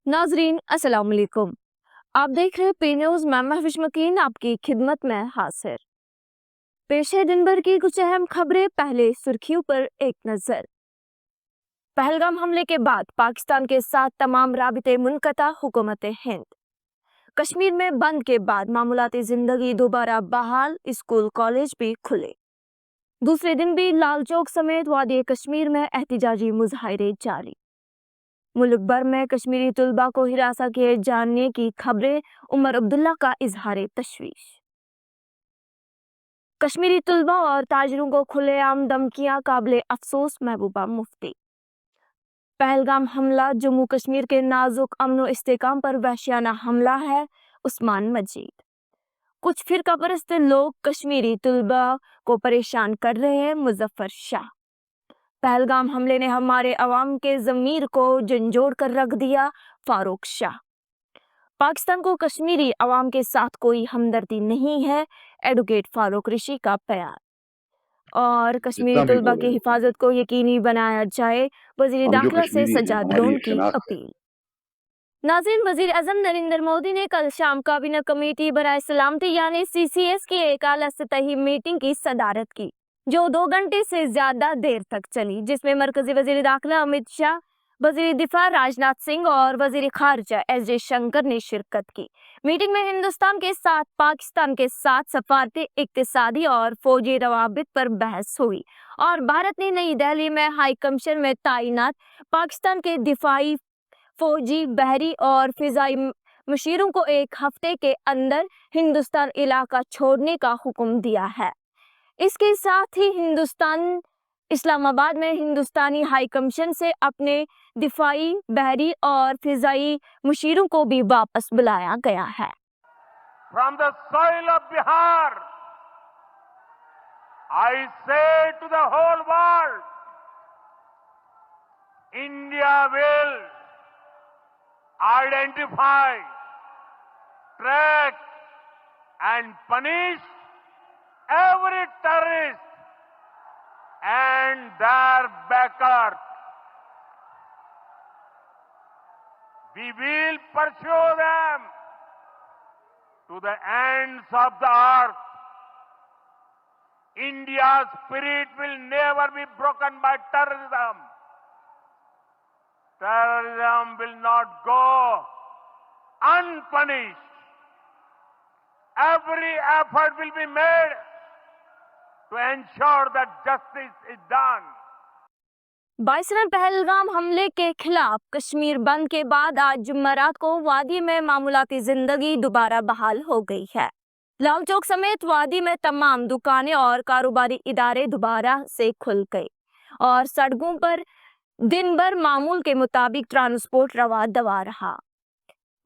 नाजरीन अस्सलाम वालेकुम। आप देख रहे पे न्यूज। मैं महविश मकीन आपकी खिदमत में हाजिर। पेश है दिन भर की कुछ अहम खबरें। पहले सुर्खियों पर एक नजर। पहलगाम हमले के बाद पाकिस्तान के साथ तमाम राबिते मुनक़ता। हुकूमत हिंद। कश्मीर में बंद के बाद मामूलाती जिंदगी दोबारा बहाल। स्कूल कॉलेज भी खुले। दूसरे दिन भी लाल चौक समेत वादी कश्मीर में एहतजाजी मुजाहिरे जारी। मुल्क भर में कश्मीरी तुलबा को हिरासत किए जाने की खबरें। उमर अब्दुल्ला का इजहार तशवीश। कश्मीरी तुलबा और ताजिरों को खुलेआम धमकियां। काबिले अफसोस महबूबा मुफ्ती। पहलगाम हमला जम्मू कश्मीर के नाजुक अमन व इस्तेकाम पर वहशियाना हमला है। उस्मान मजीद। कुछ फिरका परस्त लोग कश्मीरी तुलबा को परेशान कर रहे हैं। मुजफ्फर शाह। पहलगाम हमले ने हमारे अवाम के ज़मीर को झंझोड़ कर रख दिया। फारूक शाह। पाकिस्तान को कश्मीरी अवाम के साथ कोई हमदर्दी नहीं है। एडवोकेट फारूक ऋषि का बयान। और कश्मीरी तुलबा की हिफाजत को यकीनी बनाया जाए। वजीर दाखिला से सजाद लोन की अपील। नाज़रीन, वजीर आज़म नरेंद्र मोदी ने कल शाम काबीना कमेटी बराए सलामती यानी CCS की एक आला सतही मीटिंग की सदारत की, जो 2 घंटे से ज्यादा देर तक चली, जिसमें मरकजी वजीर दाखिला अमित शाह, वजीर दिफा राजनाथ सिंह और वजीर खारजा S जयशंकर ने शिरकत की। मीटिंग में हिंदुस्तान के साथ पाकिस्तान के साथ सफारती, इक्तिसादी और फौजी रवाबित पर बहस हुई और भारत ने नई दिल्ली में हाई कमीशन में तैनात पाकिस्तान के दिफाई, फौजी, बहरी और फिजाई मशीरों को 1 हफ्ते के अंदर हिंदुस्तान इलाका छोड़ने का हुक्म दिया है। इसके साथ ही हिंदुस्तान इस्लामाबाद में हिंदुस्तानी हाई कमीशन से अपने दिफाई, बहरी और फिजाई मशीरों को भी वापस बुलाया गया है। From the soil of Bihar, I say to the whole world, India will identify, track and punish every terrorist and their backers. We will pursue them to the ends of the earth. India's spirit will never be broken by terrorism. Terrorism will not go unpunished. Every effort will be made to ensure that justice is done. 22 Pahalgam हमले के खिलाफ कश्मीर बंद के बाद आज जुम्मरात को वादी में मामूलाती जिंदगी दोबारा बहाल हो गई है। लाल चौक समेत वादी में तमाम दुकानें और कारोबारी इदारे दोबारा से खुल गए और सड़कों पर दिन भर मामूल के मुताबिक ट्रांसपोर्ट रवा दवा रहा।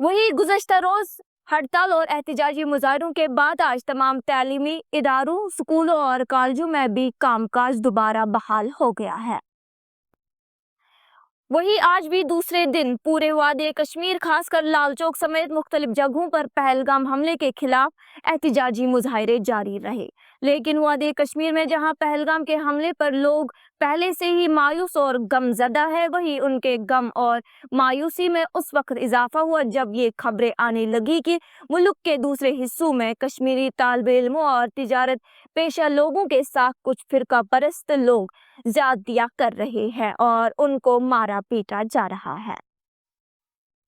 वही गुज़श्ता रोज हड़ताल और एहतजाजी मुजाहरों के बाद आज तमाम तालीमी इदारों, स्कूलों और कॉलेजों में भी कामकाज दोबारा बहाल हो गया है। वही आज भी दूसरे दिन पूरे वादी कश्मीर, खासकर लाल चौक समेत मुख्तलिफ जगहों पर पहलगाम हमले के खिलाफ एहतजाजी मुजाहिरे जारी रहे। लेकिन वादी कश्मीर में जहां पहलगाम के हमले पर लोग पहले से ही मायूस और गमजदा है, वहीं उनके गम और मायूसी में उस वक्त इजाफा हुआ जब ये खबरें आने लगी कि मुल्क के दूसरे हिस्सों में कश्मीरी तालिबे इल्मों और तिजारत पेशा लोगों के साथ कुछ फिरका परस्त लोग ज्यादतियां कर रहे हैं और उनको मारा पीटा जा रहा है।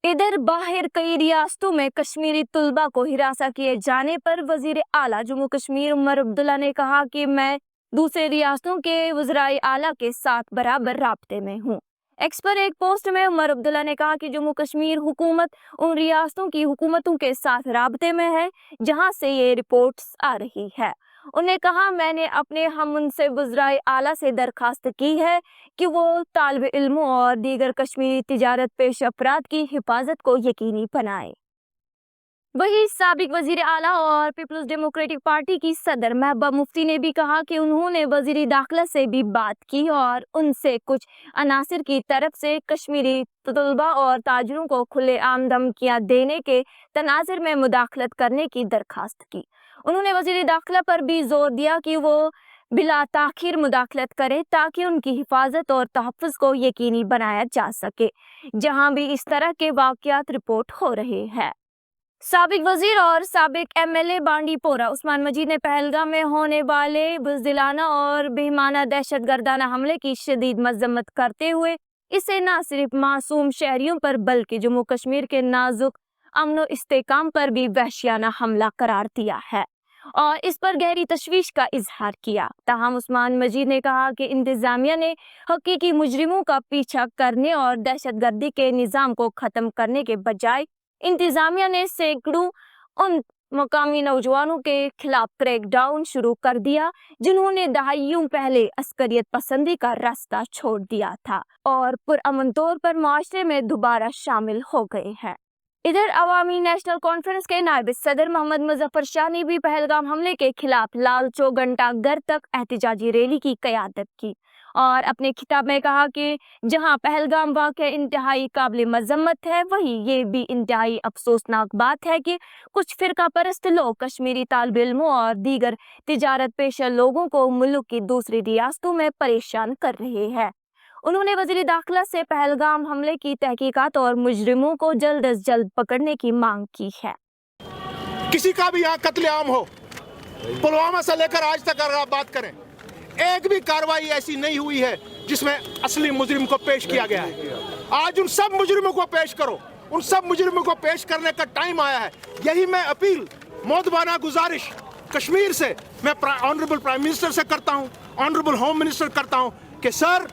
इधर बाहर कई रियासतों में कश्मीरी तुलबा को हिरासत किए जाने पर वजीर आला जम्मू कश्मीर उमर अब्दुल्ला ने कहा कि मैं दूसरे रियासतों के वज़राए आला के साथ बराबर राब्ते में हूँ। एक्स पर एक पोस्ट में उमर अब्दुल्ला ने कहा कि जम्मू कश्मीर हुकूमत उन रियासतों की हुकूमतों के साथ राब्ते में है जहां से ये रिपोर्ट्स आ रही है। उन्होंने कहा, मैंने अपने हममुनसिब वज़राए आला से दरखास्त की है कि वो तालिबे इल्मों और दीगर कश्मीरी तिजारत पेश अफराद की हिफाजत को यकीनी बनाए। वही साबिक वजीर आला और पीपल्स डेमोक्रेटिक पार्टी की सदर महबूबा मुफ्ती ने भी कहा कि उन्होंने वजीर दाखिला से भी बात की और उनसे कुछ अनासिर की तरफ से कश्मीरी तलबा और ताजिरों को खुलेआम धमकियां देने के तनाज़ुर में मुदाखलत करने की दरखास्त की। उन्होंने वजीर दाखिला पर भी जोर दिया कि वो بلا تاخیر مداخلت کرے تاکہ ان کی حفاظت اور تحفظ کو یقینی بنایا جا سکے جہاں بھی اس طرح کے واقعات رپورٹ ہو رہے ہیں۔ سابق وزیر اور سابق ایم ایل اے بانڈی پورہ عثمان مجید نے پہلگام میں ہونے والے بزدلانہ اور بہیمانہ دہشت گردانہ حملے کی شدید مذمت کرتے ہوئے اسے نہ صرف معصوم شہریوں پر بلکہ جموں کشمیر کے نازک امن و استحکام پر بھی وحشیانہ حملہ قرار دیا ہے اور اس پر گہری تشویش کا اظہار کیا۔ تاہم عثمان مجید نے کہا کہ انتظامیہ نے حقیقی مجرموں کا پیچھا کرنے اور دہشت گردی کے نظام کو ختم کرنے کے بجائے انتظامیہ نے سینکڑوں ان مقامی نوجوانوں کے خلاف کریک ڈاؤن شروع کر دیا جنہوں نے دہائیوں پہلے عسکریت پسندی کا راستہ چھوڑ دیا تھا اور پرامن طور پر معاشرے میں دوبارہ شامل ہو گئے ہیں۔ ادھر عوامی نیشنل کانفرنس کے نائب صدر محمد مظفر شاہ نے بھی پہلگام حملے کے خلاف لال چوک گھنٹہ گھر تک احتجاجی ریلی کی قیادت کی اور اپنے خطاب میں کہا کہ جہاں پہلگام واقعہ انتہائی قابل مذمت ہے وہیں یہ بھی انتہائی افسوسناک بات ہے کہ کچھ فرقہ پرست لوگ کشمیری طالب علموں اور دیگر تجارت پیشہ لوگوں کو ملک کی دوسری ریاستوں میں پریشان کر رہے ہیں۔ انہوں نے وزیر داخلہ سے پہلگام حملے کی تحقیقات اور مجرموں کو جلد از جلد پکڑنے کی مانگ کی ہے۔ کسی کا بھی یہاں قتل عام ہو، پلوامہ سے لے کر آج تک اگر آپ بات کریں، ایک بھی کارروائی ایسی نہیں ہوئی ہے جس میں اصلی مجرم کو پیش کیا گیا ہے۔ آج ان سب مجرموں کو پیش کرو، ان سب مجرموں کو پیش کرنے کا ٹائم آیا ہے۔ یہی میں اپیل، مؤدبانہ گزارش کشمیر سے میں آنریبل پرائم منسٹر سے کرتا ہوں، آنریبل ہوم منسٹر کرتا ہوں کہ سر،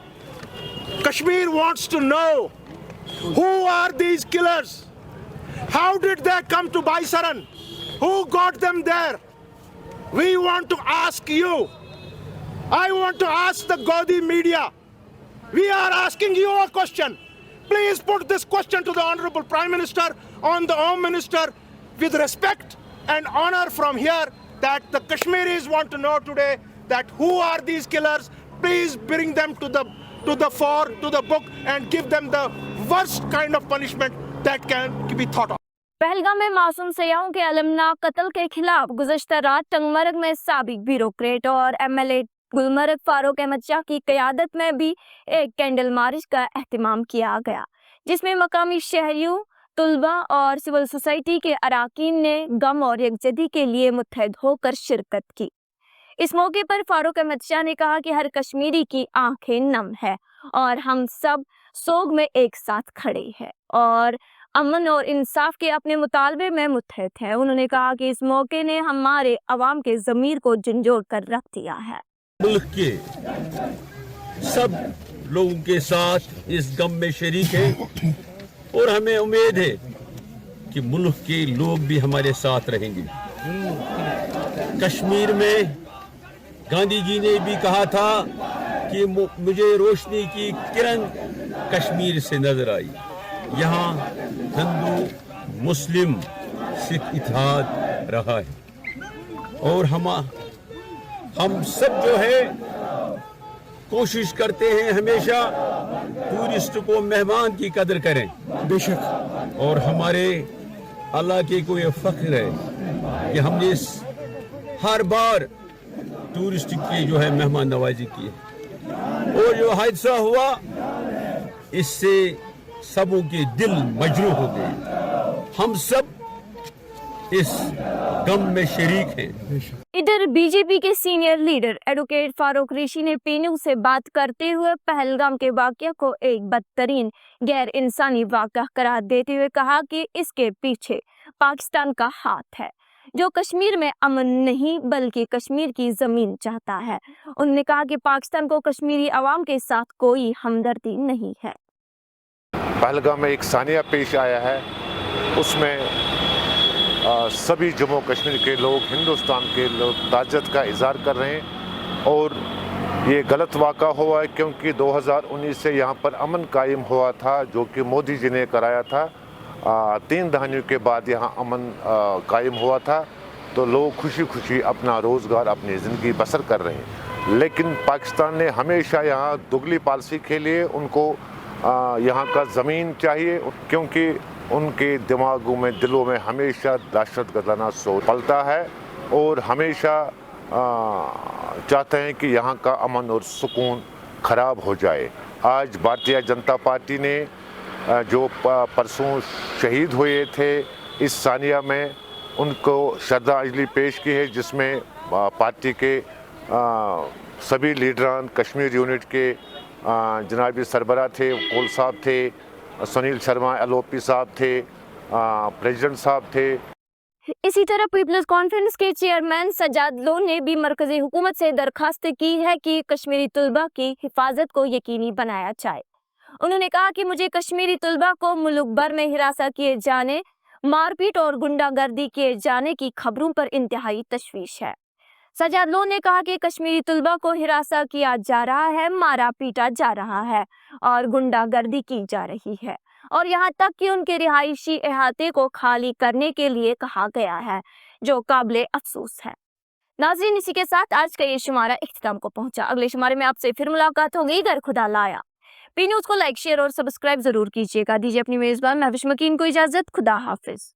Kashmir wants to know who are these killers? How did they come to Baisaran? Who got them there? We want to ask you. I want to ask the Gaudy media. We are asking you a question. Please put this question to the Honorable Prime Minister, on the Home Minister, with respect and honor from here, that the Kashmiris want to know today that who are these killers. Please bring them to the fore, to the book, and give them the worst kind of punishment that can be thought of. Pahalgam میں معصوم سیاحوں کے المناک قتل کے خلاف گزشتہ رات ٹنگمرگ میں سابق بیوروکریٹ اور ایم ایل اے گلمرگ فاروق احمد شاہ کی قیادت میں بھی ایک کینڈل مارچ کا اہتمام کیا گیا جس میں مقامی شہریوں، طلباء اور سول سوسائٹی کے اراکین نے غم اور یکجہتی کے لیے متحد ہو کر شرکت کی۔ اس موقع پر فاروق احمد شاہ نے کہا کہ ہر کشمیری کی آنکھیں نم ہے اور ہم سب سوگ میں ایک ساتھ کھڑے ہیں اور امن اور انصاف کے اپنے مطالبے میں متحد ہیں۔ انہوں نے کہا کہ اس موقع نے ہمارے عوام کے ضمیر کو جھنجھوڑ کر رکھ دیا ہے۔ ملک کے سب لوگوں کے ساتھ اس غم میں شریک ہیں اور ہمیں امید ہے کہ ملک کے لوگ بھی ہمارے ساتھ رہیں گے۔ کشمیر میں گاندھی جی نے بھی کہا تھا کہ مجھے روشنی کی کرن کشمیر سے نظر آئی۔ یہاں ہندو، مسلم، سکھ اتحاد رہا ہے اور ہم سب جو ہے کوشش کرتے ہیں ہمیشہ ٹورسٹ کو مہمان کی قدر کریں، بے شک، اور ہمارے علاقے کو یہ فخر ہے کہ ہم نے ہر بار ٹورسٹ کی جو ہے مہمان نوازی کی ہے، اور جو حادثہ ہوا اس سے سبوں کے دل مجروح ہو گئے۔ ہم سب اس غم میں شریک ہیں۔ ادھر بی جے پی کے سینئر لیڈر ایڈوکیٹ فاروق ریشی نے پی نیوز سے بات کرتے ہوئے پہلگام کے واقعہ کو ایک بدترین غیر انسانی واقعہ قرار دیتے ہوئے کہا کہ اس کے پیچھے پاکستان کا ہاتھ ہے جو کشمیر میں امن نہیں بلکہ کشمیر کی زمین چاہتا ہے۔ انہوں نے کہا کہ پاکستان کو کشمیری عوام کے ساتھ کوئی ہمدردی نہیں ہے۔ پہلگام میں ایک ثانیہ پیش آیا ہے، اس میں سبھی جموں کشمیر کے لوگ، ہندوستان کے لوگ تعزیت کا اظہار کر رہے ہیں، اور یہ غلط واقعہ ہوا ہے کیونکہ 2019 سے یہاں پر امن قائم ہوا تھا جو کہ مودی جی نے کرایا تھا۔ 3 دہائیوں کے بعد یہاں امن قائم ہوا تھا تو لوگ خوشی خوشی اپنا روزگار، اپنی زندگی بسر کر رہے ہیں، لیکن پاکستان نے ہمیشہ یہاں دگلی پالیسی کھیلی ہے۔ ان کو یہاں کا زمین چاہیے کیونکہ ان کے دماغوں میں، دلوں میں ہمیشہ دہشت گردانہ سوچ پلتا ہے، اور ہمیشہ चाहते हैं कि यहाँ का अमन और सुकून खराब हो जाए। आज भारतीय जनता पार्टी ने जो परसों शहीद हुए थे इस सानिया में उनको श्रद्धांजलि पेश की है, जिसमें पार्टी के सभी लीडरान, कश्मीर यूनिट के जनाबी सरबरा थे, कोल साहब थे, सुनील शर्मा एलओपी साहब थे, प्रेसिडेंट साहब थे। इसी तरह पीपल्स कॉन्फ्रेंस के चेयरमैन सजाद लोन ने भी मरकजी हुकूमत से दरखास्त की है कि कश्मीरी तलबा की हिफाजत को यकीनी बनाया जाए। उन्होंने कहा कि मुझे कश्मीरी तलबा को मुल्क भर में हिरासत किए जाने, मारपीट और गुंडागर्दी किए जाने की खबरों पर इंतहाई तशवीश है। सजाद लोन ने कहा कि कश्मीरी तलबा को हिरासत किया जा रहा है, मारा पीटा जा रहा है और गुंडागर्दी की जा रही है और यहाँ तक कि उनके रिहायशी इहाते को खाली करने के लिए कहा गया है, जो काबिले अफसोस है। नाज़रीन, इसी के साथ आज का ये शुमारा इख्तिताम को पहुंचा। अगले शुमारे में आपसे फिर मुलाकात होगी। अगर खुदा लाया। पी न्यूज़ को लाइक, शेयर और सब्सक्राइब जरूर कीजिएगा। दीजिए अपनी मेजबान महविश मकीन को इजाजत। खुदा हाफिज।